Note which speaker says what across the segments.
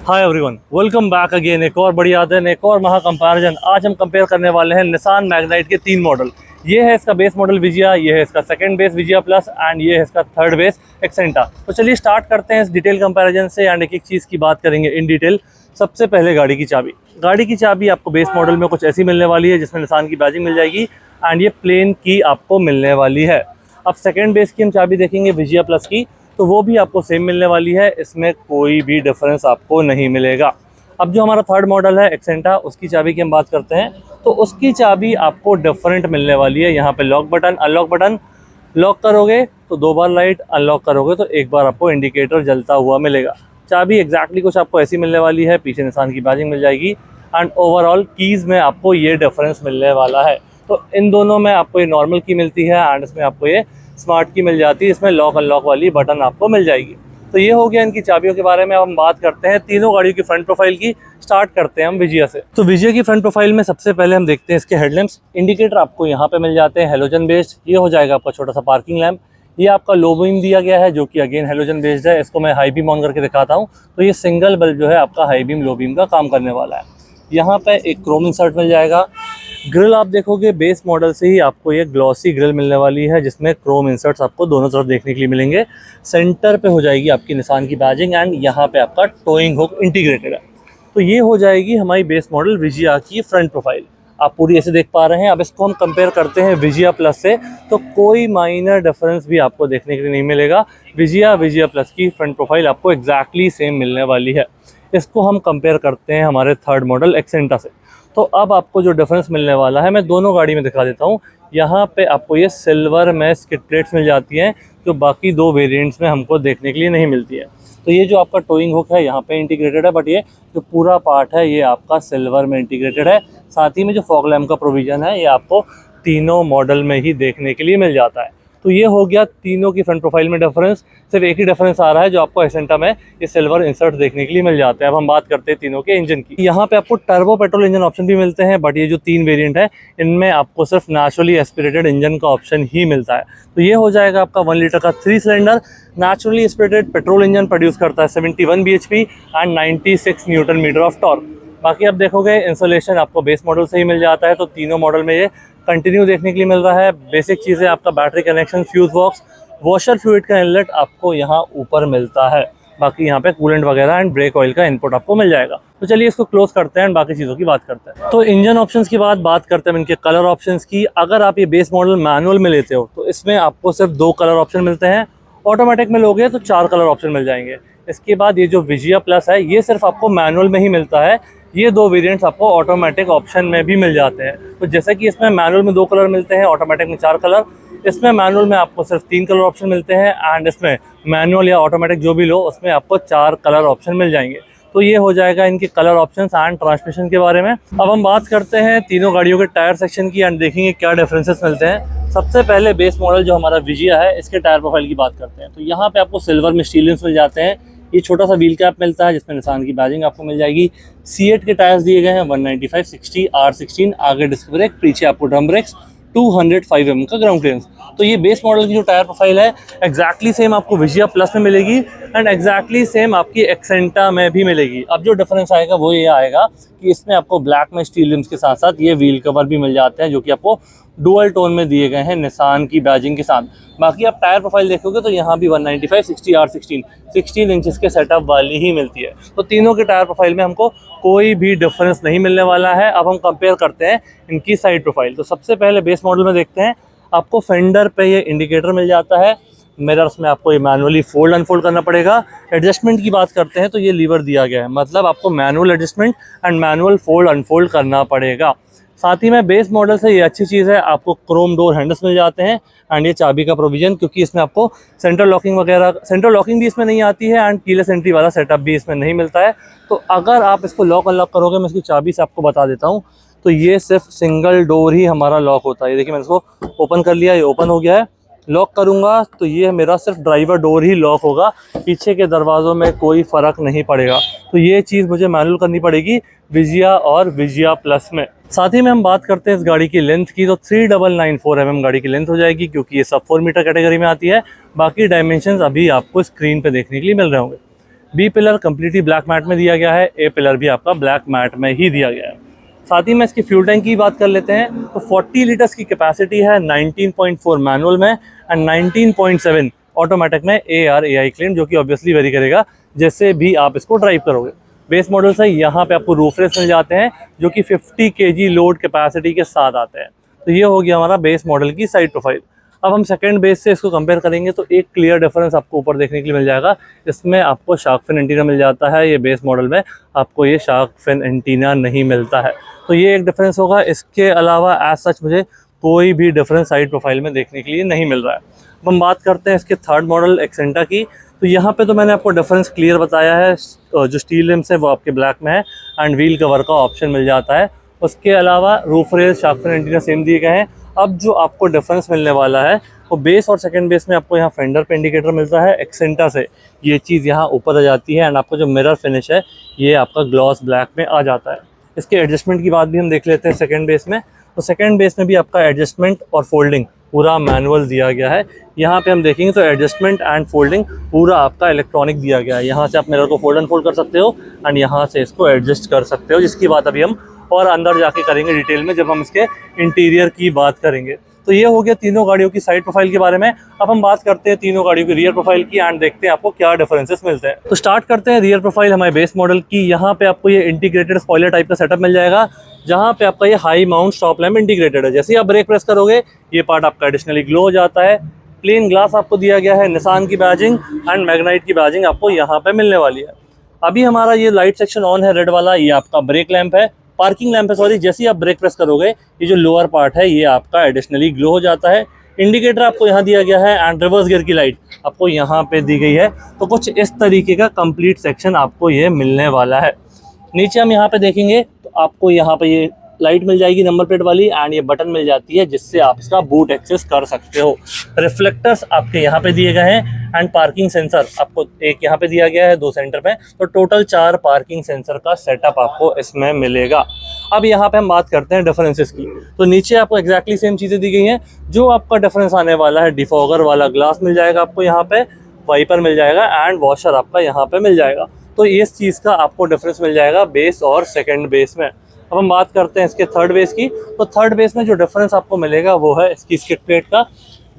Speaker 1: Hi everyone, welcome back again. एक और बढ़िया दिन, एक और महा कंपैरिजन। आज हम कंपेयर करने वाले हैं निसान मैग्नाइट के 3 मॉडल। ये है इसका बेस मॉडल विजिया, ये है इसका second base Vijaya plus and ये है इसका थर्ड बेस एक्सेंटा। तो चलिए स्टार्ट करते हैं इस डिटेल कंपैरिजन से एंड एक एक चीज़ की बात करेंगे इन डिटेल। सबसे पहले गाड़ी की चाबी। गाड़ी की चाबी आपको बेस मॉडल में कुछ ऐसी मिलने वाली है जिसमें निसान की बैजिंग मिल जाएगी एंड ये प्लेन की आपको मिलने वाली है। अब सेकेंड बेस की हम चाबी देखेंगे विजिया प्लस की, तो वो भी आपको सेम मिलने वाली है, इसमें कोई भी डिफरेंस आपको नहीं मिलेगा। अब जो हमारा थर्ड मॉडल है एक्सेंटा, उसकी चाबी की हम बात करते हैं तो उसकी चाबी आपको डिफरेंट मिलने वाली है। यहाँ पे lock button, unlock button, lock करोगे तो 2 बार लाइट, अनलॉक करोगे तो 1 बार आपको इंडिकेटर जलता हुआ मिलेगा। चाबी एग्जैक्टली कुछ आपको ऐसी मिलने वाली है, पीछे निशान की बैजिंग मिल जाएगी एंड ओवरऑल कीज़ में आपको ये डिफरेंस मिलने वाला है। तो इन दोनों में आपको ये नॉर्मल की मिलती है एंड इसमें आपको ये स्मार्ट की मिल जाती है, इसमें लॉक अनलॉक वाली बटन आपको मिल जाएगी। तो ये हो गया इनकी चाबियों के बारे में। अब हम बात करते हैं तीनों गाड़ियों की फ्रंट प्रोफाइल की। स्टार्ट करते हैं हम विजिया से। तो विजिया की फ्रंट प्रोफाइल में सबसे पहले हम देखते हैं इसके हेडलैम्प्स। इंडिकेटर आपको यहाँ पे मिल जाते हैं हेलोजन बेस्ड। ये हो जाएगा आपका छोटा सा पार्किंग लैम्प। ये आपका लो बीम दिया गया है जो कि अगेन हेलोजन बेस्ड है। इसको मैं हाई बीम ऑन करके दिखाता हूँ तो ये सिंगल बल्ब जो है आपका हाई बीम लो बीम का काम करने वाला है। यहाँ पे एक क्रोम इंसर्ट मिल जाएगा। ग्रिल आप देखोगे बेस मॉडल से ही आपको ये ग्लॉसी ग्रिल मिलने वाली है जिसमें क्रोम इंसर्ट्स आपको दोनों तरफ देखने के लिए मिलेंगे। सेंटर पे हो जाएगी आपकी निसान की बैजिंग एंड यहाँ पे आपका टोइंग हुक इंटीग्रेटेड है। तो ये हो जाएगी हमारी बेस मॉडल विजिया की फ्रंट प्रोफाइल। आप पूरी ऐसे देख पा रहे हैं। अब इसको हम कंपेयर करते हैं विजिया प्लस से, तो कोई माइनर डिफरेंस भी आपको देखने के लिए नहीं मिलेगा। विजिया प्लस की फ्रंट प्रोफाइल आपको एग्जैक्टली सेम मिलने वाली है। इसको हम कंपेयर करते हैं हमारे थर्ड मॉडल एक्सेंटा से। तो अब आपको जो डिफरेंस मिलने वाला है मैं दोनों गाड़ी में दिखा देता हूँ। यहाँ पे आपको ये सिल्वर में स्किड प्लेट्स मिल जाती हैं जो बाकी 2 वेरिएंट्स में हमको देखने के लिए नहीं मिलती है। तो ये जो आपका टोइंग हुक है यहाँ पे इंटीग्रेटेड है, बट ये जो पूरा पार्ट है ये आपका सिल्वर में इंटीग्रेटेड है। साथ ही में जो फॉग लैम्प का प्रोविज़न है ये आपको तीनों मॉडल में ही देखने के लिए मिल जाता है। तो ये हो गया तीनों की फ्रंट प्रोफाइल में डिफरेंस। सिर्फ एक ही डिफरेंस आ रहा है जो आपको एक्सेंटा में ये सिल्वर इंसर्ट देखने के लिए मिल जाते हैं। अब हम बात करते हैं तीनों के इंजन की। यहाँ पे आपको टर्बो पेट्रोल इंजन ऑप्शन भी मिलते हैं, बट ये जो 3 वेरिएंट है इनमें आपको सिर्फ नेचुरली एस्पिरेटेड इंजन का ऑप्शन ही मिलता है। तो ये हो जाएगा आपका 1 लीटर का 3 cylinder naturally aspirated petrol engine produce करता है 71 bhp and 96 newton metre of torque. बाकी आप देखोगे इंसुलेशन आपको बेस मॉडल से ही मिल जाता है, तो तीनों मॉडल में ये कंटिन्यू देखने के लिए मिल रहा है। बेसिक चीज़ें आपका battery connection, fuse box, washer fluid का इनलेट आपको यहाँ ऊपर मिलता है। बाकी यहाँ पे कूलेंट वगैरह एंड ब्रेक ऑयल का इनपुट आपको मिल जाएगा। तो चलिए इसको क्लोज करते हैं एंड बाकी चीज़ों की बात करते हैं। तो इंजन ऑप्शंस की बात करते हैं इनके कलर ऑप्शंस की। अगर आप ये बेस मॉडल मैनुअल में लेते हो तो इसमें आपको सिर्फ 2 कलर ऑप्शन मिलते हैं। ऑटोमेटिक में लोगे तो 4 कलर ऑप्शन मिल जाएंगे। इसके बाद ये जो विजिया प्लस है ये सिर्फ आपको मैनुअल में ही मिलता है। ये 2 वेरिएंट्स आपको ऑटोमेटिक ऑप्शन में भी मिल जाते हैं। तो जैसे कि इसमें मैनुअल में 2 कलर मिलते हैं, ऑटोमेटिक में 4 कलर। इसमें मैनुअल में आपको सिर्फ 3 कलर ऑप्शन मिलते हैं एंड इसमें मैनुअल या ऑटोमेटिक जो भी लो उसमें आपको 4 कलर ऑप्शन मिल जाएंगे। तो ये हो जाएगा इनके कलर ऑप्शंस एंड ट्रांसमिशन के बारे में। अब हम बात करते हैं तीनों गाड़ियों के टायर सेक्शन की एंड देखेंगे क्या डिफरेंसेस मिलते हैं। सबसे पहले बेस मॉडल जो हमारा विजिया है इसके टायर प्रोफाइल की बात करते हैं। तो यहाँ पे आपको सिल्वर में स्टील रिम्स मिल जाते हैं। ये छोटा सा व्हील कैप मिलता है जिसमें निशान की बैजिंग आपको मिल जाएगी। C8 के टायर्स दिए गए हैं 195 60 R16, आगे डिस्क ब्रेक, पीछे आपको ड्रम ब्रेक्स, 205 mm का ग्राउंड क्लियरेंस। तो ये बेस मॉडल की जो टायर प्रोफाइल है एग्जैक्टली सेम आपको विजिया प्लस में मिलेगी एंड एग्जैक्टली सेम आपकी एक्सेंटा में भी मिलेगी। अब जो डिफरेंस आएगा वो ये आएगा कि इसमें आपको ब्लैक में स्टील रिम्स के साथ साथ ये व्हील कवर भी मिल जाते हैं जो कि आपको डुअल टोन में दिए गए हैं निशान की बैजिंग के साथ। बाकी आप टायर प्रोफाइल देखोगे तो यहाँ भी 195 60 R16 16 इंचेस के सेटअप वाली ही मिलती है। तो तीनों के टायर प्रोफाइल में हमको कोई भी डिफरेंस नहीं मिलने वाला है। अब हम कंपेयर करते हैं इनकी साइड प्रोफाइल। तो सबसे पहले बेस मॉडल में देखते हैं। आपको फेंडर पे ये इंडिकेटर मिल जाता है। मिरर्स में आपको ये मैनुअली फोल्ड अनफोल्ड करना पड़ेगा। एडजस्टमेंट की बात करते हैं तो ये लीवर दिया गया है, मतलब आपको manual adjustment and manual fold unfold करना पड़ेगा। साथ ही में बेस मॉडल से ये अच्छी चीज़ है, आपको क्रोम डोर हैंडल्स मिल जाते हैं एंड ये चाबी का प्रोविजन, क्योंकि इसमें आपको सेंट्रल लॉकिंग भी इसमें नहीं आती है एंड कीलेस एंट्री वाला सेटअप भी इसमें नहीं मिलता है। तो अगर आप इसको लॉक अनलॉक करोगे, मैं इसकी चाबी से आपको बता देता हूँ, तो ये सिर्फ सिंगल डोर ही हमारा लॉक होता है। ये देखिए मैंने इसको ओपन कर लिया, ये ओपन हो गया है। लॉक करूँगा तो ये मेरा सिर्फ ड्राइवर डोर ही लॉक होगा, पीछे के दरवाज़ों में कोई फ़र्क नहीं पड़ेगा। तो ये चीज़ मुझे मैनुअल करनी पड़ेगी विजिया और विजिया प्लस में। साथ ही में हम बात करते हैं इस गाड़ी की लेंथ की, तो 3994 mm गाड़ी की लेंथ हो जाएगी, क्योंकि ये सब 4 मीटर कैटेगरी में आती है। बाकी डायमेंशंस अभी आपको स्क्रीन पे देखने के लिए मिल रहे होंगे। B pillar completely black matte में दिया गया है, ए पिलर भी आपका ब्लैक मैट में ही दिया गया है। साथ ही में इसकी फ्यूल टैंक की बात कर लेते हैं तो 40 लीटर्स की कैपेसिटी है, 19.4 मैनुअल में एंड 19.7 ऑटोमेटिक में AR/AI क्लेम, जो कि ऑब्वियसली वेरी करेगा जैसे भी आप इसको ड्राइव करोगे। बेस मॉडल से यहाँ पे आपको रूफ रेस मिल जाते हैं जो कि 50 kg लोड कैपेसिटी के साथ आते हैं। तो ये हो गया हमारा बेस मॉडल की साइड प्रोफाइल। अब हम सेकंड बेस से इसको कंपेयर करेंगे तो एक क्लियर डिफरेंस आपको ऊपर देखने के लिए मिल जाएगा। इसमें आपको शार्क फिन एंटीना मिल जाता है, ये बेस मॉडल में आपको ये शार्क फिन एंटीना नहीं मिलता है। तो ये एक डिफरेंस होगा। इसके अलावा एज सच मुझे कोई भी डिफरेंस साइड प्रोफाइल में देखने के लिए नहीं मिल रहा है। अब हम बात करते हैं इसके थर्ड मॉडल एक्सेंटा की। तो यहाँ पे तो मैंने आपको डिफरेंस क्लियर बताया है, जो स्टील रिम्स है वो आपके ब्लैक में है एंड व्हील कवर का ऑप्शन मिल जाता है। उसके अलावा roof race shark fin antenna same दिए गए हैं। अब जो आपको डिफरेंस मिलने वाला है वो बेस और सेकंड बेस में आपको यहाँ फेंडर पे इंडिकेटर मिलता है। एक्सेंटा से ये चीज़ यहाँ ऊपर आ जाती है एंड आपको जो मिरर फिनिश है ये आपका ग्लॉस ब्लैक में आ जाता है। इसके एडजस्टमेंट की बात भी हम देख लेते हैं सेकंड बेस में। तो सेकंड बेस में भी आपका एडजस्टमेंट और फोल्डिंग पूरा मैनुअल दिया गया है। यहाँ पे हम देखेंगे तो एडजस्टमेंट एंड फोल्डिंग पूरा आपका इलेक्ट्रॉनिक दिया गया है। यहाँ से आप मिरर को फोल्ड एंड फोल्ड कर सकते हो एंड यहाँ से इसको एडजस्ट कर सकते हो, जिसकी बात अभी हम और अंदर जाके करेंगे डिटेल में जब हम इसके इंटीरियर की बात करेंगे। तो ये हो गया तीनों गाड़ियों की साइड प्रोफाइल के बारे में। अब हम बात करते हैं तीनों गाड़ियों की रियर प्रोफाइल की एंड देखते हैं आपको क्या डिफरेंसेस मिलते हैं। तो स्टार्ट करते हैं रियर प्रोफाइल हमारे बेस मॉडल की। यहाँ पे आपको ये इंटीग्रेटेड स्पॉइलर टाइप का सेटअप मिल जाएगा, जहाँ पे आपका ये high mount stop lamp integrated है। जैसे ही आप ब्रेक प्रेस करोगे ये पार्ट आपका एडिशनली ग्लो हो जाता है। प्लेन ग्लास आपको दिया गया है, निसान की बैजिंग एंड मैग्नाइट की बैजिंग आपको यहाँ पे मिलने वाली है। अभी हमारा ये लाइट सेक्शन ऑन है रेड वाला, ये आपका ब्रेक लैंप है, पार्किंग लैंप है सॉरी। जैसे ही आप ब्रेक प्रेस करोगे ये जो लोअर पार्ट है ये आपका एडिशनली ग्लो हो जाता है। इंडिकेटर आपको यहाँ दिया गया है एंड रिवर्स गियर की लाइट आपको यहाँ पे दी गई है। तो कुछ इस तरीके का कंप्लीट सेक्शन आपको ये मिलने वाला है। नीचे हम यहाँ पे देखेंगे तो आपको यहाँ पे ये लाइट मिल जाएगी नंबर प्लेट वाली एंड ये बटन मिल जाती है जिससे आप इसका बूट एक्सेस कर सकते हो। रिफ्लेक्टर्स आपके यहाँ पे दिए गए हैं एंड पार्किंग सेंसर आपको एक यहाँ पे दिया गया है, 2 सेंटर पे। तो टोटल 4 पार्किंग सेंसर का सेटअप आपको इसमें मिलेगा। अब यहाँ पे हम बात करते हैं डिफरेंसेस की। तो नीचे आपको एग्जैक्टली सेम चीज़ें दी गई हैं। जो आपका डिफरेंस आने वाला है, डिफॉगर वाला ग्लास मिल जाएगा आपको यहाँ पे, वाइपर मिल जाएगा एंड वॉशर आपका यहाँ पे मिल जाएगा। तो इस चीज़ का आपको डिफरेंस मिल जाएगा बेस और सेकंड बेस में। अब हम बात करते हैं इसके थर्ड बेस की। तो थर्ड बेस में जो डिफरेंस आपको मिलेगा वो है इसकी स्किड प्लेट का।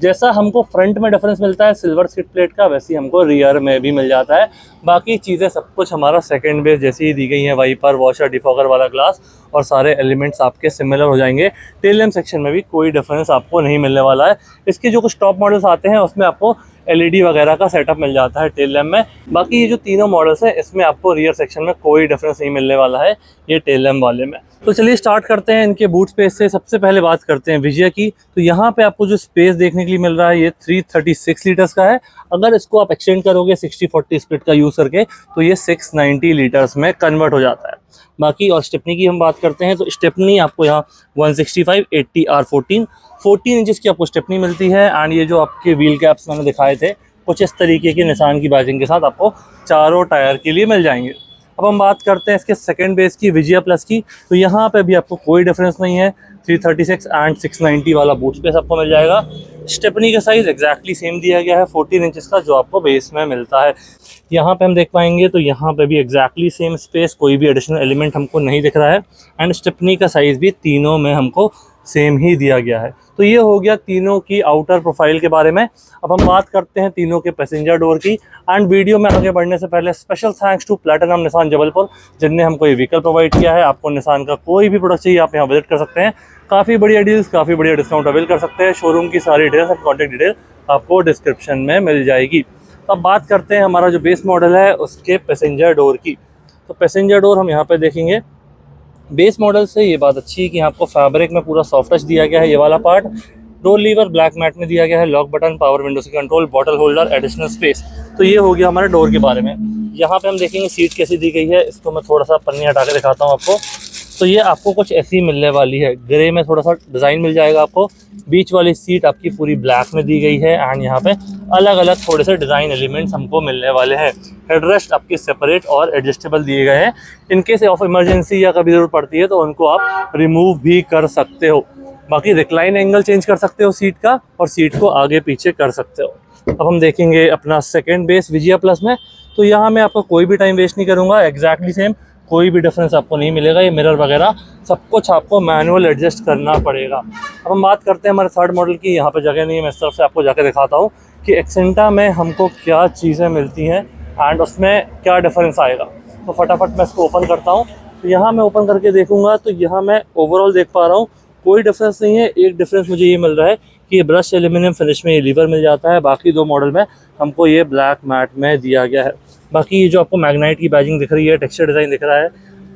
Speaker 1: जैसा हमको फ्रंट में डिफरेंस मिलता है सिल्वर स्किड प्लेट का, वैसे ही हमको रियर में भी मिल जाता है। बाकी चीज़ें सब कुछ हमारा सेकंड बेस जैसी ही दी गई हैं, वाइपर, वॉशर, डिफॉगर वाला ग्लास और सारे एलिमेंट्स आपके सिमिलर हो जाएंगे। टेल लैम्प सेक्शन में भी कोई डिफरेंस आपको नहीं मिलने वाला है। इसके जो कुछ टॉप मॉडल्स आते हैं उसमें आपको LED वगैरह का सेटअप मिल जाता है टेल लैम्प में। बाकी ये जो तीनों मॉडल्स हैं इसमें आपको रियर सेक्शन में कोई डिफरेंस नहीं मिलने वाला है ये टेल लैम्प वाले में। तो चलिए स्टार्ट करते हैं इनके बूट स्पेस से। सबसे पहले बात करते हैं विजया की। तो यहाँ पे आपको जो स्पेस देखने के लिए मिल रहा है ये 336 लीटर्स का है। अगर इसको आप एक्सटेंड करोगे 60-40 स्प्लिट का यूज़ करके तो ये 690 लीटर्स में कन्वर्ट हो जाता है। बाकी और स्टेपनी की हम बात करते हैं तो स्टेपनी आपको यहाँ 165 80R14 14 इंचेस की आपको स्टेपनी मिलती है एंड ये जो आपके व्हील कैप्स मैंने दिखाए थे कुछ इस तरीके के निशान की बैजिंग के साथ आपको चारों टायर के लिए मिल जाएंगे। अब हम बात करते हैं इसके सेकंड बेस की विजया प्लस की। तो यहाँ पे भी आपको कोई डिफरेंस नहीं है, 336 एंड 690 वाला बूट स्पेस आपको मिल जाएगा। स्टेपनी का साइज़ एग्जैक्टली सेम दिया गया है 14 इंचेस का जो आपको बेस में मिलता है। यहाँ पे हम देख पाएंगे तो यहाँ पे भी एग्जैक्टली सेम स्पेस, कोई भी एडिशनल एलिमेंट हमको नहीं दिख रहा है एंड स्टेपनी का साइज़ भी तीनों में हमको सेम ही दिया गया है। तो ये हो गया तीनों की आउटर प्रोफाइल के बारे में। अब हम बात करते हैं तीनों के पैसेंजर डोर की। एंड वीडियो में आगे बढ़ने से पहले special thanks to Platinum Nissan Jabalpur जिनने हमको ये व्हीकल प्रोवाइड किया है। आपको निसान का कोई भी प्रोडक्ट चाहिए आप यहाँ विजिट कर सकते हैं, काफ़ी बढ़िया डील्स, काफ़ी बढ़िया डिस्काउंट अवेल कर सकते हैं। शोरूम की सारी डिटेल्स और कॉन्टैक्ट डिटेल आपको डिस्क्रिप्शन में मिल जाएगी। तो अब बात करते हैं हमारा जो बेस मॉडल है उसके पैसेंजर डोर की। तो पैसेंजर डोर हम यहाँ पर देखेंगे। बेस मॉडल से ये बात अच्छी है कि आपको फैब्रिक में पूरा सॉफ्ट टच दिया गया है। ये वाला part door lever black matte में दिया गया है, लॉक बटन, पावर विंडो से control, bottle holder, additional space. तो ये हो गया हमारे डोर के बारे में। यहाँ पे हम देखेंगे सीट कैसी दी गई है। इसको मैं थोड़ा सा पन्नी हटा के दिखाता हूँ आपको। तो ये आपको कुछ ऐसी मिलने वाली है, ग्रे में थोड़ा सा डिज़ाइन मिल जाएगा आपको। बीच वाली सीट आपकी पूरी ब्लैक में दी गई है एंड यहाँ पे अलग अलग थोड़े से डिज़ाइन एलिमेंट्स हमको मिलने वाले हैं। हेडरेस्ट आपकी सेपरेट और एडजस्टेबल दिए गए हैं। इनकेस ऑफ इमरजेंसी या कभी ज़रूरत पड़ती है तो उनको आप रिमूव भी कर सकते हो। बाकी रिक्लाइन एंगल चेंज कर सकते हो सीट का और सीट को आगे पीछे कर सकते हो। अब हम देखेंगे अपना सेकंड बेस विजिया प्लस में। तो यहाँ मैं आपको कोई भी टाइम वेस्ट नहीं करूँगा, एग्जैक्टली सेम, कोई भी डिफरेंस आपको नहीं मिलेगा। ये मिरर वगैरह सब कुछ आपको मैनुअल एडजस्ट करना पड़ेगा। अब हम बात करते हैं हमारे थर्ड मॉडल की। यहाँ पे जगह नहीं है, मैं इस तरफ से आपको जाकर दिखाता हूँ कि एक्सेंटा में हमको क्या चीज़ें मिलती हैं एंड उसमें क्या डिफरेंस आएगा। तो फटाफट मैं इसको ओपन करता हूँ। तो यहाँ मैं ओपन करके देखूँगा तो यहाँ मैं ओवरऑल देख पा रहा हूँ कोई डिफरेंस नहीं है। एक डिफरेंस मुझे ये मिल रहा है कि ये ब्रश एल्यूमिनियम फिनिश में ये लीवर मिल जाता है, बाकी दो मॉडल में हमको ये ब्लैक मैट में दिया गया है। बाकी ये जो आपको मैग्नाइट की बैजिंग दिख रही है, टेक्सचर डिज़ाइन दिख रहा है,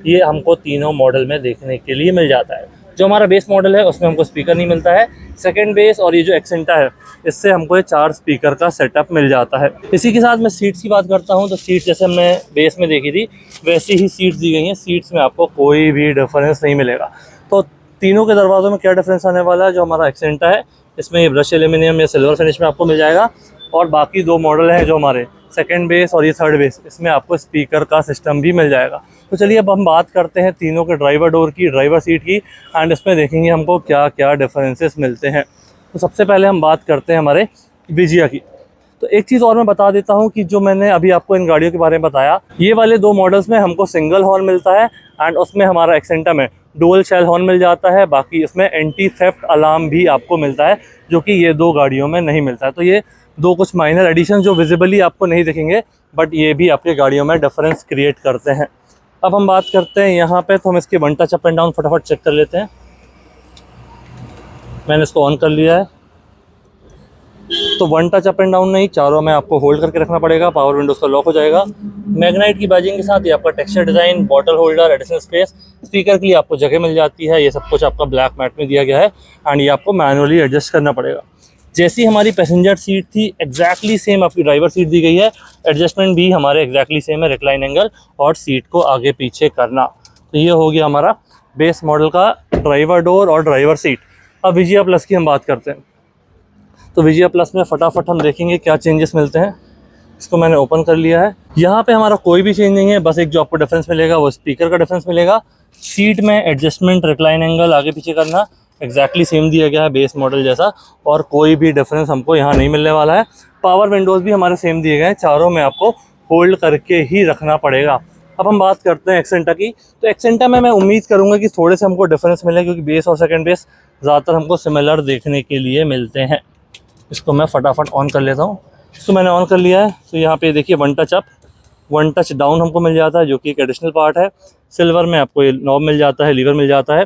Speaker 1: ये हमको तीनों मॉडल में देखने के लिए मिल जाता है। जो हमारा बेस मॉडल है उसमें हमको स्पीकर नहीं मिलता है। सेकंड बेस और ये जो एक्सेंटा है इससे हमको ये 4 स्पीकर का सेटअप मिल जाता है। इसी के साथ मैं सीट्स की बात करता हूँ। तो सीट्स जैसे हमने बेस में देखी थी वैसी ही सीट्स दी गई हैं। सीट्स में आपको कोई भी डिफरेंस नहीं मिलेगा। तो तीनों के दरवाज़ों में क्या डिफरेंस आने वाला है, जो हमारा एक्सेंटा है इसमें ये ब्रश एल्यूमिनियम या सिल्वर फिनिश में आपको मिल जाएगा, और बाकी दो मॉडल हैं जो हमारे सेकंड बेस और ये थर्ड बेस, इसमें आपको स्पीकर का सिस्टम भी मिल जाएगा। तो चलिए अब हम बात करते हैं तीनों के ड्राइवर डोर की, ड्राइवर सीट की, एंड इसमें देखेंगे हमको क्या क्या डिफरेंसेस मिलते हैं। तो सबसे पहले हम बात करते हैं हमारे विजिया की। तो एक चीज़ और मैं बता देता हूँ कि जो मैंने अभी आपको इन गाड़ियों के बारे में बताया, ये वाले दो मॉडल्स में हमको सिंगल हॉर्न मिलता है एंड उसमें हमारा एक्सेंटा में डुअल शेल हॉर्न मिल जाता है। बाकी इसमें एंटी थेफ्ट अलार्म भी आपको मिलता है, जो कि ये दो गाड़ियों में नहीं मिलता है। तो ये दो कुछ माइनर एडिशन जो विजिबली आपको नहीं दिखेंगे, बट ये भी आपके गाड़ियों में डिफरेंस क्रिएट करते हैं। अब हम बात करते हैं यहाँ पे, तो हम इसके one touch up and down फटाफट चेक कर लेते हैं। मैंने इसको ऑन कर लिया है। तो one touch up and down नहीं, चारों में आपको होल्ड करके रखना पड़ेगा। पावर विंडोज का लॉक हो जाएगा। मैग्नाइट की बैजिंग के साथ ये आपका texture design, bottle holder, additional space, speaker के लिए आपको जगह मिल जाती है। ये सब कुछ आपका ब्लैक मैट में दिया गया है एंड ये आपको मैनुअली एडजस्ट करना पड़ेगा। जैसी हमारी पैसेंजर सीट थी एग्जैक्टली सेम आपकी ड्राइवर सीट दी गई है। एडजस्टमेंट भी हमारे एग्जैक्टली सेम है, रिक्लाइन एंगल और सीट को आगे पीछे करना। तो ये हो गया हमारा बेस मॉडल का ड्राइवर डोर और ड्राइवर सीट। अब विजिया प्लस की हम बात करते हैं। तो विजिया प्लस में फटाफट हम देखेंगे क्या चेंजेस मिलते हैं। इसको मैंने ओपन कर लिया है। यहाँ पे हमारा कोई भी चेंज नहीं है, बस एक जो आपको डिफरेंस मिलेगा वो स्पीकर का डिफरेंस मिलेगा। सीट में एडजस्टमेंट, रिक्लाइन एंगल, आगे पीछे करना एग्जैक्टली सेम दिया गया है बेस मॉडल जैसा, और कोई भी डिफरेंस हमको यहाँ नहीं मिलने वाला है। पावर विंडोज़ भी हमारे सेम दिए गए हैं, चारों में आपको होल्ड करके ही रखना पड़ेगा। अब हम बात करते हैं एक्सेंटा की। तो एक्सेंटा में मैं उम्मीद करूँगा कि थोड़े से हमको डिफरेंस मिले, क्योंकि बेस और सेकेंड बेस ज़्यादातर हमको सिमिलर देखने के लिए मिलते हैं। इसको मैं फटाफट ऑन कर लेता हूँ। इसको मैंने ऑन कर लिया है। तो यहाँ पे देखिए one touch up, one touch down हमको मिल जाता है, जो कि एक एडिशनल पार्ट है। सिल्वर में आपको ये नॉब मिल जाता है, लीवर मिल जाता है।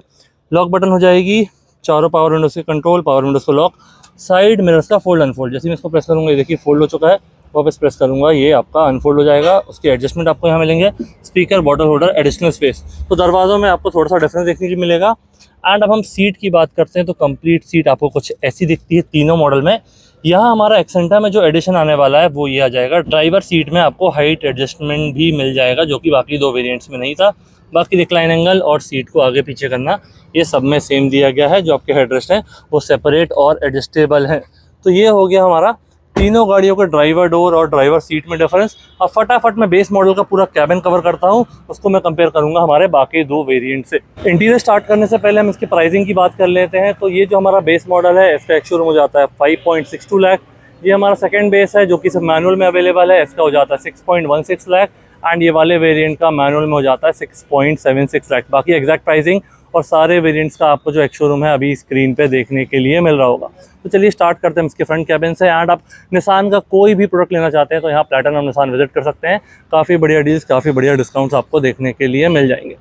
Speaker 1: लॉक बटन हो जाएगी, चारों पावर विंडोज़ के कंट्रोल, पावर विंडोज़ को लॉक, साइड मिरर्स का फोल्ड अनफोल्ड। जैसे मैं इसको प्रेस करूँगा ये देखिए फोल्ड हो चुका है, वापस प्रेस करूँगा ये आपका अनफोल्ड हो जाएगा। उसके एडजस्टमेंट आपको यहाँ मिलेंगे, speaker, bottle holder, additional space. तो दरवाज़ों में आपको थोड़ा सा डिफरेंस देखने को मिलेगा। एंड अब हम सीट की बात करते हैं। तो कंप्लीट सीट आपको कुछ ऐसी दिखती है तीनों मॉडल में। यहाँ हमारा एक्सेंटा में जो एडिशन आने वाला है वो ये आ जाएगा, ड्राइवर सीट में आपको हाइट एडजस्टमेंट भी मिल जाएगा, जो कि बाकी दो वेरिएंट्स में नहीं था। बाकी रिक्लाइन एंगल और सीट को आगे पीछे करना ये सब में सेम दिया गया है। जो आपके हेडरेस्ट हैं वो सेपरेट और एडजस्टेबल हैं। तो ये हो गया हमारा तीनों गाड़ियों के ड्राइवर डोर और ड्राइवर सीट में डिफरेंस। अब फटाफट मैं बेस मॉडल का पूरा कैबिन कवर करता हूँ, उसको मैं कंपेयर करूँगा हमारे बाकी दो वेरिएंट से। इंटीरियर स्टार्ट करने से पहले हम इसकी प्राइसिंग की बात कर लेते हैं। तो ये जो हमारा बेस मॉडल है इसका एक शोरूम हो जाता है 5.62 लाख। ये हमारा सेकंड बेस है जो कि सिर्फ मैनुअल में अवेलेबल है, इसका हो जाता है 6.16 लाख। एंड ये वाले वेरिएंट का मैनुअल में हो जाता है 6.76 लाख। बाकी एग्जैक्ट प्राइसिंग और सारे वेरिएंट्स का आपको जो एक शोरूम है अभी स्क्रीन पे देखने के लिए मिल रहा होगा। तो चलिए स्टार्ट करते हैं इसके फ्रंट कैबिन से। एंड आप निसान का कोई भी प्रोडक्ट लेना चाहते हैं तो यहाँ प्लैटिनम निसान विजिट कर सकते हैं। काफ़ी बढ़िया डील्स, काफ़ी बढ़िया डिस्काउंट्स आपको देखने के लिए मिल जाएंगे।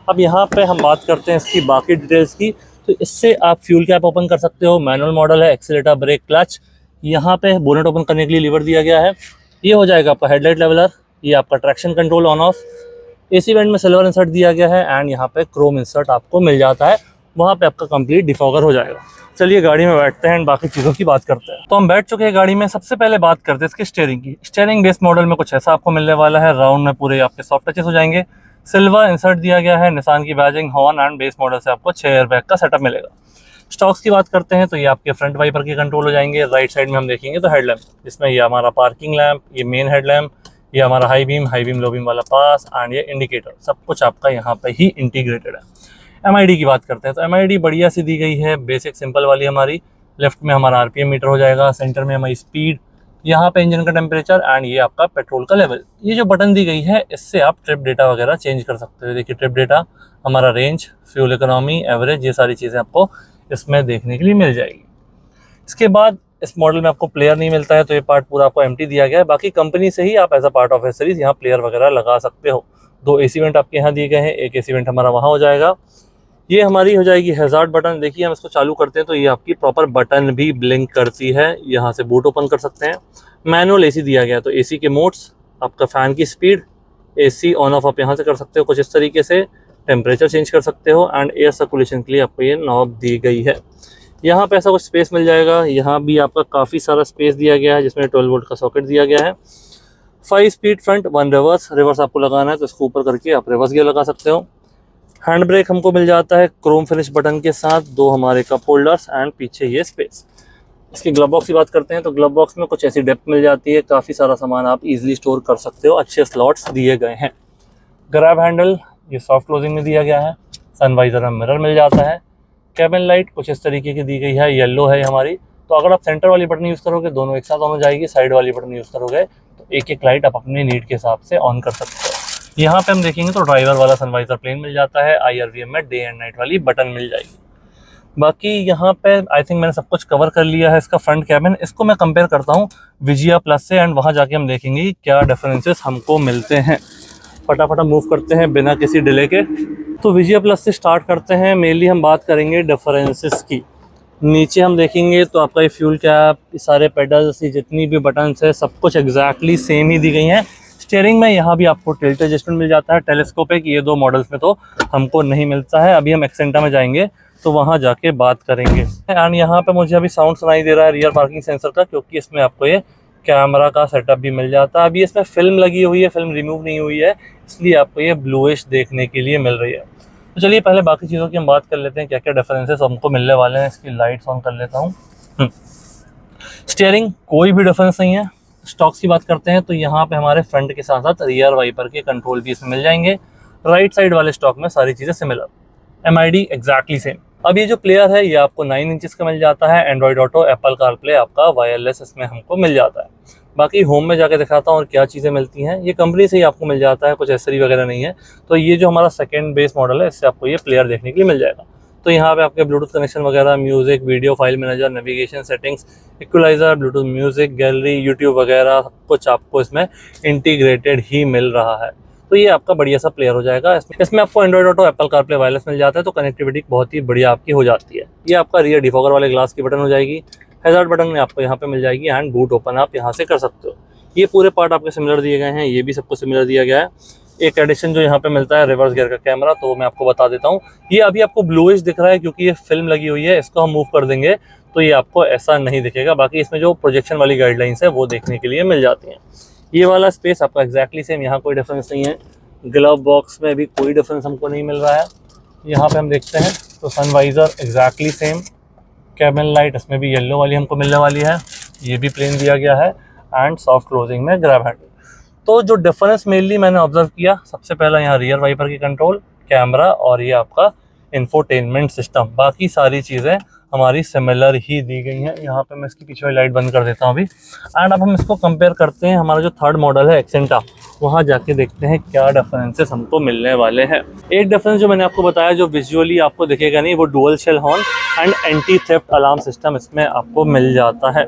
Speaker 1: अब यहाँ पे हम बात करते हैं इसकी बाकी डिटेल्स की। तो इससे आप फ्यूल कैप ओपन कर सकते हो, मैनुअल मॉडल है, एक्सीलेटर, ब्रेक, क्लच। यहाँ पे बोनेट ओपन करने के लिए लीवर दिया गया है। ये हो जाएगा आपका हेडलाइट लेवलर, ये आपका traction control on off. AC vent में सिल्वर इंसर्ट दिया गया है एंड यहाँ पे क्रोम इंसर्ट आपको मिल जाता है, वहाँ पे आपका कंप्लीट डिफॉगर हो जाएगा। चलिए गाड़ी में बैठते हैं एंड बाकी चीज़ों की बात करते हैं। तो हम बैठ चुके हैं गाड़ी में। सबसे पहले बात करते हैं इसके स्टीयरिंग की। स्टीयरिंग बेस मॉडल में कुछ ऐसा आपको मिलने वाला है, राउंड में पूरे आपके सॉफ्ट टचेस हो जाएंगे। सिल्वर इंसर्ट दिया गया है, निसान की badging, horn and base model से आपको 6 एयरबैग का सेटअप मिलेगा। स्टॉक्स की बात करते हैं तो ये आपके फ्रंट वाइपर के कंट्रोल हो जाएंगे। राइट साइड में हम देखेंगे तो हेडलैम्प, जिसमें ये हमारा पार्किंग लैम्प, ये मेन हेडलैम्प, ये हमारा हाई बीम लो बीम वाला पास एंड ये इंडिकेटर, सब कुछ आपका यहाँ पे ही इंटीग्रेटेड है। एमआईडी की बात करते हैं तो एमआईडी बढ़िया सी दी गई है, बेसिक सिंपल वाली हमारी। लेफ्ट में हमारा आरपीएम मीटर हो जाएगा, सेंटर में हमारी स्पीड, यहाँ पे इंजन का टेम्परेचर एंड ये आपका पेट्रोल का लेवल। ये जो बटन दी गई है इससे आप ट्रिप डेटा वगैरह चेंज कर सकते हो। देखिए ट्रिप डेटा, हमारा रेंज, फ्यूल इकोनॉमी, एवरेज, ये सारी चीज़ें आपको इसमें देखने के लिए मिल जाएगी। इसके बाद इस मॉडल में आपको प्लेयर नहीं मिलता है, तो ये पार्ट पूरा आपको एम्प्टी दिया गया है। बाकी कंपनी से ही आप as a part of accessories यहाँ प्लेयर वगैरह लगा सकते हो। 2 AC वेंट आपके यहाँ दिए गए हैं, एक AC वेंट हमारा वहाँ हो जाएगा। ये हमारी हो जाएगी हैजार्ड बटन। देखिए हम इसको चालू करते हैं तो ये आपकी प्रॉपर बटन भी ब्लिंक करती है। यहाँ से बूट ओपन कर सकते हैं। मैनुअल AC दिया गया है, तो AC के मोड्स, आपका फ़ैन की स्पीड, AC ऑन ऑफ आप यहाँ से कर सकते हो कुछ इस तरीके से। टेम्परेचर चेंज कर सकते हो एंड एयर सर्कुलेशन के लिए आपको ये नॉब दी गई है। यहाँ पे ऐसा कुछ स्पेस मिल जाएगा। यहाँ भी आपका काफ़ी सारा स्पेस दिया गया है, जिसमें 12 वोल्ट का सॉकेट दिया गया है। 5 स्पीड फ्रंट, 1 रिवर्स। रिवर्स आपको लगाना है तो इसको ऊपर करके आप रिवर्स गियर लगा सकते हो। हैंड ब्रेक हमको मिल जाता है क्रोम फिनिश बटन के साथ, 2 हमारे कप होल्डर्स एंड पीछे ये स्पेस। इसकी ग्लव बॉक्स की बात करते हैं तो ग्लव बॉक्स में कुछ ऐसी डेप्थ मिल जाती है, काफ़ी सारा सामान आप इजीली स्टोर कर सकते हो। अच्छे स्लॉट्स दिए गए हैं। ग्रैब हैंडल ये सॉफ्ट क्लोजिंग में दिया गया है। सनवाइजर में मिरर मिल जाता है। कैबिन लाइट कुछ इस तरीके की दी गई है, येलो है हमारी। तो अगर आप सेंटर वाली बटन यूज़ करोगे दोनों एक साथ ऑन हो जाएगी, साइड वाली बटन यूज़ करोगे तो एक एक लाइट आप अपने नीड के हिसाब से ऑन कर सकते हो। यहाँ पे हम देखेंगे तो ड्राइवर वाला सनवाइजर प्लेन मिल जाता है। IRVM में डे एंड नाइट वाली बटन मिल जाएगी। बाकी यहाँ पे आई थिंक मैंने सब कुछ कवर कर लिया है। इसका फ्रंट कैबिन, इसको मैं कंपेयर करता हूँ विजिया प्लस से एंड वहाँ जाके हम देखेंगे क्या डिफरेंसेस हमको मिलते हैं। फटाफट मूव करते हैं बिना किसी डिले के। तो विजिया प्लस से स्टार्ट करते हैं। मेनली हम बात करेंगे डिफरेंसेस की। नीचे हम देखेंगे तो आपका ये फ्यूल कैप, सारे पेडल्स, ये जितनी भी बटन्स है सब कुछ एग्जैक्टली सेम ही दी गई हैं। स्टीयरिंग में यहाँ भी आपको टिल्ट एडजस्टमेंट मिल जाता है। टेलीस्कोपिक ये 2 मॉडल्स में तो हमको नहीं मिलता है। अभी हम एक्सेंटा में जाएंगे तो वहाँ जाके बात करेंगे। एंड यहाँ पे मुझे अभी साउंड सुनाई दे रहा है रियर पार्किंग सेंसर का, क्योंकि इसमें आपको ये कैमरा का सेटअप भी मिल जाता है। अभी इसमें फिल्म लगी हुई है, फिल्म रिमूव नहीं हुई है, इसलिए आपको ये ब्लूइश देखने के लिए मिल रही है। तो चलिए पहले बाकी चीज़ों की हम बात कर लेते हैं, क्या क्या डिफरेंसेस हमको मिलने वाले हैं। इसकी लाइट्स ऑन कर लेता हूँ। स्टीयरिंग कोई भी डिफरेंस नहीं है। स्टॉक्स की बात करते हैं तो यहाँ पे हमारे फ्रंट के साथ साथ रियर वाइपर के कंट्रोल भी इसमें मिल जाएंगे। राइट साइड वाले स्टॉक में सारी चीज़ें सिमिलर। MID exactly same. अब ये जो प्लेयर है ये आपको 9 इंचेस का मिल जाता है। एंड्रॉइड ऑटो, एप्पल कारप्ले, आपका वायरलेस इसमें हमको मिल जाता है। बाकी होम में जाके दिखाता हूँ और क्या चीज़ें मिलती हैं। ये कंपनी से ही आपको मिल जाता है, कुछ एसेसरी वगैरह नहीं है। तो ये जो हमारा सेकंड बेस मॉडल है इससे आपको ये प्लेयर देखने के लिए मिल जाएगा। तो यहाँ पे आपके ब्लूटूथ कनेक्शन वगैरह, music, video, file manager, navigation, settings, equaliser, Bluetooth music, gallery, YouTube वगैरह सब कुछ आपको इसमें इंटीग्रेटेड ही मिल रहा है। तो ये आपका बढ़िया सा प्लेयर हो जाएगा। इसमें आपको Android Auto, Apple CarPlay, wireless मिल जाता है, तो कनेक्टिविटी बहुत ही बढ़िया आपकी हो जाती है। ये आपका रियर डिफॉगर वाले ग्लास की बटन हो जाएगी। हैजार्ड बटन में आपको यहाँ पे मिल जाएगी एंड बूट ओपन आप यहाँ से कर सकते हो। ये पूरे पार्ट आपके सिमिलर दिए गए हैं, ये भी सबको सिमिलर दिया गया है। एक एडिशन जो यहाँ पे मिलता है रिवर्स गियर का कैमरा, तो मैं आपको बता देता हूँ। ये अभी आपको ब्लूइश दिख रहा है क्योंकि ये फिल्म लगी हुई है। इसको हम मूव कर देंगे तो ये आपको ऐसा नहीं दिखेगा। बाकी इसमें जो प्रोजेक्शन वाली गाइडलाइंस है वो देखने के लिए मिल जाती हैं। ये वाला स्पेस आपका एग्जैक्टली सेम, यहाँ कोई डिफरेंस नहीं है। ग्लव बॉक्स में भी कोई डिफरेंस हमको नहीं मिल रहा है। यहाँ पे हम देखते हैं तो sun visor exactly same. Cabin light इसमें भी येलो वाली हमको मिलने वाली है, ये भी प्लेन दिया गया है। एंड सॉफ्ट क्लोजिंग में ग्रैब हैंडल। तो जो डिफरेंस मेनली मैंने ऑब्जर्व किया, सबसे पहला यहाँ रियर वाइपर की कंट्रोल, कैमरा और ये आपका इंफोटेनमेंट सिस्टम। बाकी सारी चीज़ें हमारी सिमिलर ही दी गई हैं। यहाँ पे मैं इसकी पीछे वाली लाइट बंद कर देता हूँ अभी। एंड अब हम इसको कंपेयर करते हैं हमारा जो थर्ड मॉडल है एक्सेंटा, वहाँ जाके देखते हैं क्या डिफरेंसेस हमको मिलने वाले हैं। एक डिफरेंस जो मैंने आपको बताया जो विजुअली आपको दिखेगा नहीं, वो dual shell horn and anti theft alarm system इसमें आपको मिल जाता है।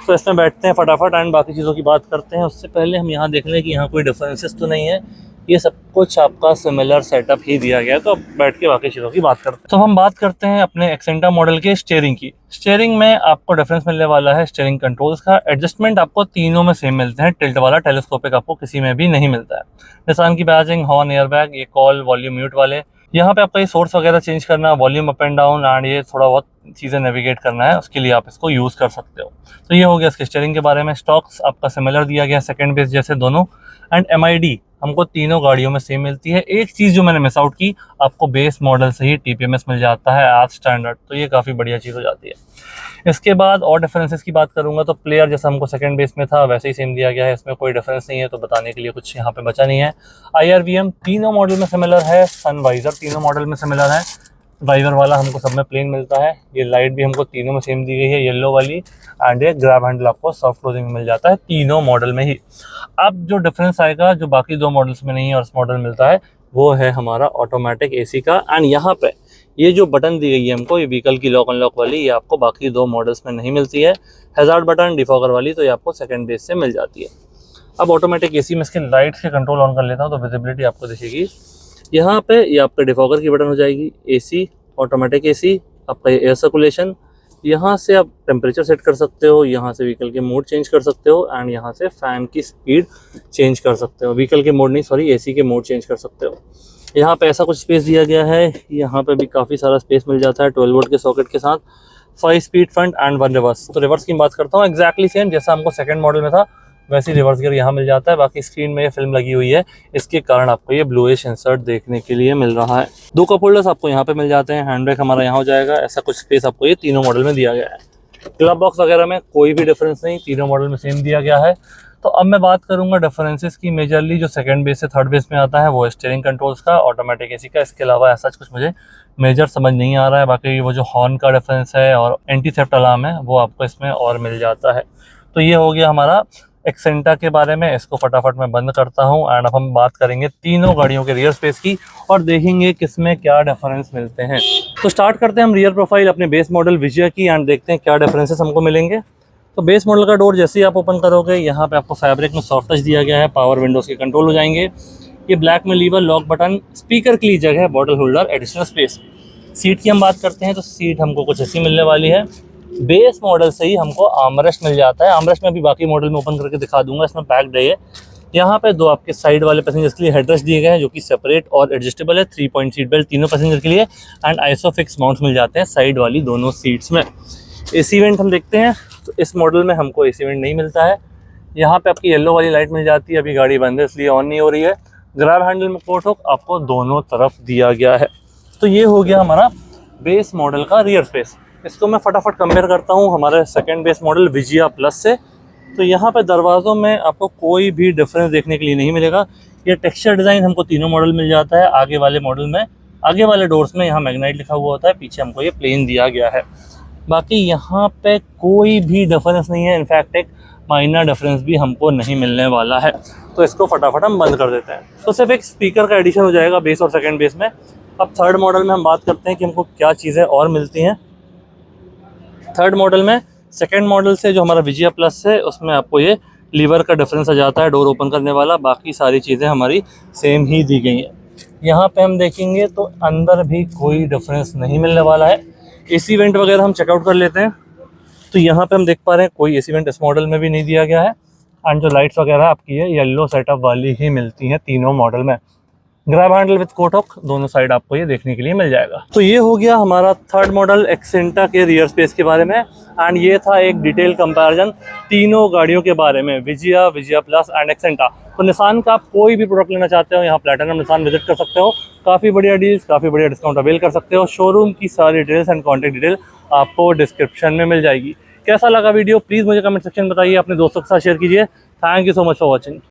Speaker 1: तो इसमें बैठते हैं फटाफट एंड बाकी चीज़ों की बात करते हैं। उससे पहले हम यहाँ देख लें कि यहाँ कोई डिफरेंसेस तो नहीं है, ये सब कुछ आपका सिमिलर सेटअप ही दिया गया है। तो अब बैठ के बाकी चीज़ों की बात करते हैं। तो हम बात करते हैं अपने एक्सेंटा मॉडल के स्टीयरिंग की। स्टीयरिंग में आपको डिफरेंस मिलने वाला है स्टीयरिंग कंट्रोल्स का। एडजस्टमेंट आपको तीनों में सेम मिलते हैं। टिल्ट वाला, टेलीस्कोपिक आपको किसी में भी नहीं मिलता है। निसान की बैजिंग, हॉर्न, एयरबैग, ये कॉल, वॉल्यूम म्यूट वाले। यहाँ पे आपका ये सोर्स वगैरह चेंज करना, volume up and down and ये थोड़ा बहुत चीज़ें नेविगेट करना है, उसके लिए आप इसको यूज़ कर सकते हो। तो ये हो गया इसके स्टीयरिंग के बारे में। स्टॉक्स आपका सिमिलर दिया गया, सेकंड बेस जैसे दोनों। एंड MID हमको तीनों गाड़ियों में सेम मिलती है। एक चीज़ जो मैंने मिस आउट की, आपको बेस मॉडल से ही TPMS मिल जाता है एज स्टैंडर्ड, तो ये काफ़ी बढ़िया चीज़ हो जाती है। इसके बाद और डिफरेंसेस की बात करूंगा तो प्लेयर जैसा हमको सेकंड बेस में था वैसे ही सेम दिया गया है, इसमें कोई डिफरेंस नहीं है, तो बताने के लिए कुछ यहाँ पे बचा नहीं है। IRVM तीनों मॉडल में सिमिलर है। सनवाइजर तीनों मॉडल में सिमिलर है। वाइवर वाला हमको सब में प्लेन मिलता है। ये लाइट भी हमको तीनों में सेम दी गई है, येलो वाली, एंड ये ग्रैब हैंडल आपको सॉफ्ट क्लोजिंग में मिल जाता है तीनों मॉडल में ही। अब जो डिफरेंस आएगा जो बाकी 2 मॉडल्स में नहीं है और इस मॉडल मिलता है, वो है हमारा ऑटोमेटिक एसी का। एंड यहाँ पे ये जो बटन दी गई है हमको, ये व्हीकल की लॉक अनलॉक वाली, ये आपको बाकी 2 मॉडल्स में नहीं मिलती है। हैजार्ड बटन, डिफॉगर वाली, तो ये आपको सेकंड बेस से मिल जाती है। अब ऑटोमेटिक एसी में इसके लाइट्स के कंट्रोल ऑन कर लेता हूँ तो विजिबिलिटी आपको दिखेगी। यहाँ पे ये आपका डिफॉगर की बटन हो जाएगी, एसी, ऑटोमेटिक एसी, आपका एयर सर्कुलेशन। यहाँ से आप टेम्परेचर सेट कर सकते हो, यहाँ से व्हीकल के मोड चेंज कर सकते हो, एंड यहाँ से फ़ैन की स्पीड चेंज कर सकते हो। व्हीकल के मोड नहीं, सॉरी, एसी के मोड चेंज कर सकते हो। यहाँ पे ऐसा कुछ स्पेस दिया गया है। यहाँ पे भी काफ़ी सारा स्पेस मिल जाता है 12 वोल्ट के सॉकेट के साथ। 5 स्पीड फ्रंट एंड 1 रिवर्स। तो रिवर्स की बात करता हूँ, एक्जैक्टली सेम जैसा हमको सेकंड मॉडल में था वैसे ही रिवर्स गियर यहाँ मिल जाता है। बाकी स्क्रीन में ये फिल्म लगी हुई है, इसके कारण आपको ये ब्लूइश इंसर्ट देखने के लिए मिल रहा है। 2 कप होल्डर्स आपको यहाँ पे मिल जाते हैं। हैंड ब्रेक हमारा यहाँ हो जाएगा। ऐसा कुछ स्पेस आपको ये तीनों मॉडल में दिया गया है। ग्लव बॉक्स वगैरह में कोई भी डिफरेंस नहीं, तीनों मॉडल में सेम दिया गया है। तो अब मैं बात करूंगा डिफरेंसेस की। मेजरली जो सेकंड बेस से थर्ड बेस में आता है वो स्टीयरिंग कंट्रोल्स का, ऑटोमेटिक एसी का। इसके अलावा ऐसा कुछ मुझे मेजर समझ नहीं आ रहा है। बाकी वो जो हॉर्न का डिफरेंस है और एंटी थेफ्ट अलार्म है वो आपको इसमें और मिल जाता है। तो ये हो गया हमारा एक्सेंटा के बारे में। इसको फटाफट मैं बंद करता हूँ एंड अब हम बात करेंगे तीनों गाड़ियों के रियर स्पेस की और देखेंगे किसमें क्या डिफरेंस मिलते हैं। तो स्टार्ट करते हैं हम रियर प्रोफाइल अपने बेस मॉडल विजया की एंड देखते हैं क्या डिफरेंसेस हमको मिलेंगे। तो बेस मॉडल का डोर जैसे ही आप ओपन करोगे, यहाँ पे आपको फैब्रिक में सॉफ्ट टच दिया गया है। पावर विंडोज़ के कंट्रोल हो जाएंगे। ये ब्लैक में लीवर, लॉक बटन, स्पीकर के लिए जगह है, bottle holder, additional space. Seat की हम बात करते हैं तो सीट हमको कुछ ऐसी मिलने वाली है। बेस मॉडल से ही हमको आर्मरेस्ट मिल जाता है। आर्मरेस्ट में भी बाकी मॉडल में ओपन करके दिखा दूंगा, इसमें पैक्ड है ये। यहाँ पे 2 आपके साइड वाले पैसेंजर्स के लिए हेडरेस्ट दिए गए हैं जो कि सेपरेट और एडजस्टेबल है। 3 पॉइंट सीट बेल्ट तीनों पैसेंजर के लिए एंड आइसोफिक्स माउंट्स मिल जाते हैं साइड वाली दोनों सीट्स में। एसी वेंट हम देखते हैं तो इस मॉडल में हमको एसी वेंट नहीं मिलता है। यहाँ पे आपकी येलो वाली लाइट मिल जाती है, अभी गाड़ी बंद है इसलिए ऑन नहीं हो रही है। ग्रैब हैंडल में कोट हुक आपको दोनों तरफ दिया गया है। तो ये हो गया हमारा बेस मॉडल का रियर स्पेस। इसको मैं फटाफट कंपेयर करता हूँ हमारे second base model Vijaya plus से। तो यहाँ पे दरवाज़ों में आपको कोई भी डिफरेंस देखने के लिए नहीं मिलेगा। ये टेक्सचर डिज़ाइन हमको तीनों मॉडल मिल जाता है। आगे वाले मॉडल में, आगे वाले डोर्स में यहाँ मैग्नाइट लिखा हुआ होता है, पीछे हमको ये प्लेन दिया गया है। बाकी यहाँ पे कोई भी डिफरेंस नहीं है। इनफैक्ट एक माइनर डिफरेंस भी हमको नहीं मिलने वाला है। तो इसको फटाफट हम बंद कर देते हैं। तो सिर्फ एक स्पीकर का एडिशन हो जाएगा बेस और सेकंड बेस में। अब थर्ड मॉडल में हम बात करते हैं कि हमको क्या चीज़ें और मिलती हैं। थर्ड मॉडल में सेकंड मॉडल से जो हमारा विजिया प्लस है उसमें आपको ये लीवर का डिफरेंस आ जाता है, डोर ओपन करने वाला। बाकी सारी चीज़ें हमारी सेम ही दी गई हैं। यहाँ पे हम देखेंगे तो अंदर भी कोई डिफरेंस नहीं मिलने वाला है। एसी वेंट वगैरह हम चेकआउट कर लेते हैं तो यहाँ पे हम देख पा रहे हैं कोई एसी वेंट इस मॉडल में भी नहीं दिया गया है। एंड जो लाइट्स वगैरह आपकी है येलो सेटअप वाली ही मिलती हैं तीनों मॉडल में। Grab handle with coat hook दोनों साइड आपको ये देखने के लिए मिल जाएगा। तो ये हो गया हमारा थर्ड मॉडल एक्सेंटा के रियर स्पेस के बारे में। एंड ये था एक डिटेल कंपैरिजन तीनों गाड़ियों के बारे में, विजिया, विजिया प्लस एंड एक्सेंटा। तो निसान का आप कोई भी प्रोडक्ट लेना चाहते हो यहाँ प्लैटिनम निसान विजिट कर सकते हो। काफ़ी बढ़िया डील्स, काफ़ी बढ़िया डिस्काउंट अवेल कर सकते हो। शोरूम की सारी डिटेल्स एंड कॉन्टैक्ट डिटेल आपको डिस्क्रिप्शन में मिल जाएगी। कैसा लगा वीडियो प्लीज़ मुझे कमेंट सेक्शन में बताइए, अपने दोस्तों के साथ शेयर कीजिए। Thank you so much for watching.